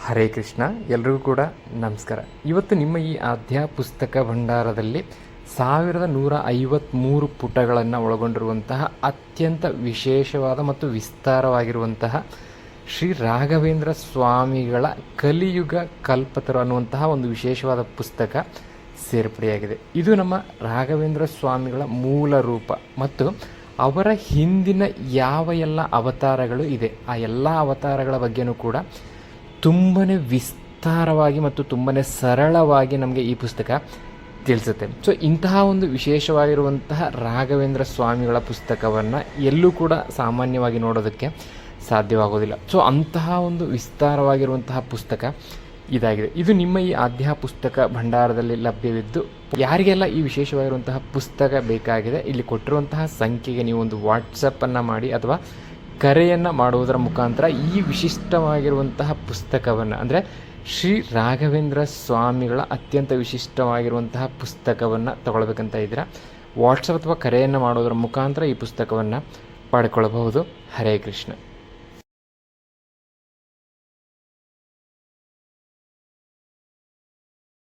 ಹರೇ ಕೃಷ್ಣ. ಎಲ್ರಿಗೂ ಕೂಡ ನಮಸ್ಕಾರ. ಇವತ್ತು ನಿಮ್ಮ ಈ ಆಧ್ಯ ಪುಸ್ತಕ ಭಂಡಾರದಲ್ಲಿ 1153 ಪುಟಗಳನ್ನು ಒಳಗೊಂಡಿರುವಂತಹ ಅತ್ಯಂತ ವಿಶೇಷವಾದ ಮತ್ತು ವಿಸ್ತಾರವಾಗಿರುವಂತಹ ಶ್ರೀ ರಾಘವೇಂದ್ರ ಸ್ವಾಮಿಗಳ ಕಲಿಯುಗ ಕಲ್ಪತರು ಅನ್ನುವಂತಹ ಒಂದು ವಿಶೇಷವಾದ ಪುಸ್ತಕ ಸೇರ್ಪಡೆಯಾಗಿದೆ. ಇದು ನಮ್ಮ ರಾಘವೇಂದ್ರ ಸ್ವಾಮಿಗಳ ಮೂಲ ರೂಪ ಮತ್ತು ಅವರ ಹಿಂದಿನ ಯಾವ ಎಲ್ಲ ಅವತಾರಗಳು ಇದೆ ಆ ಎಲ್ಲ ಅವತಾರಗಳ ಬಗ್ಗೆನೂ ಕೂಡ ತುಂಬಾ ವಿಸ್ತಾರವಾಗಿ ಮತ್ತು ತುಂಬಾ ಸರಳವಾಗಿ ನಮಗೆ ಈ ಪುಸ್ತಕ ತಿಳಿಸುತ್ತೆ. ಸೊ ಇಂತಹ ಒಂದು ವಿಶೇಷವಾಗಿರುವಂತಹ ರಾಘವೇಂದ್ರ ಸ್ವಾಮಿಗಳ ಪುಸ್ತಕವನ್ನು ಎಲ್ಲೂ ಕೂಡ ಸಾಮಾನ್ಯವಾಗಿ ನೋಡೋದಕ್ಕೆ ಸಾಧ್ಯವಾಗೋದಿಲ್ಲ. ಸೊ ಅಂತಹ ಒಂದು ವಿಸ್ತಾರವಾಗಿರುವಂತಹ ಪುಸ್ತಕ ಇದಾಗಿದೆ. ಇದು ನಿಮ್ಮ ಈ ಆಧ್ಯ ಪುಸ್ತಕ ಭಂಡಾರದಲ್ಲಿ ಲಭ್ಯವಿದ್ದು, ಯಾರಿಗೆಲ್ಲ ಈ ವಿಶೇಷವಾಗಿರುವಂತಹ ಪುಸ್ತಕ ಬೇಕಾಗಿದೆ ಇಲ್ಲಿ ಕೊಟ್ಟಿರುವಂತಹ ಸಂಖ್ಯೆಗೆ ನೀವು ಒಂದು ವಾಟ್ಸಪ್ಪನ್ನು ಮಾಡಿ ಅಥವಾ ಕರೆಯನ್ನು ಮಾಡುವುದರ ಮುಖಾಂತರ ಈ ವಿಶಿಷ್ಟವಾಗಿರುವಂತಹ ಪುಸ್ತಕವನ್ನು ಅಂದರೆ ಶ್ರೀ ರಾಘವೇಂದ್ರ ಸ್ವಾಮಿಗಳ ಅತ್ಯಂತ ವಿಶಿಷ್ಟವಾಗಿರುವಂತಹ ಪುಸ್ತಕವನ್ನು ತಗೊಳ್ಬೇಕಂತ ಇದ್ದೀರಾ, ವಾಟ್ಸಪ್ ಅಥವಾ ಕರೆಯನ್ನು ಮಾಡೋದರ ಮುಖಾಂತರ ಈ ಪುಸ್ತಕವನ್ನು ಪಡ್ಕೊಳ್ಬಹುದು. ಹರೇ ಕೃಷ್ಣ.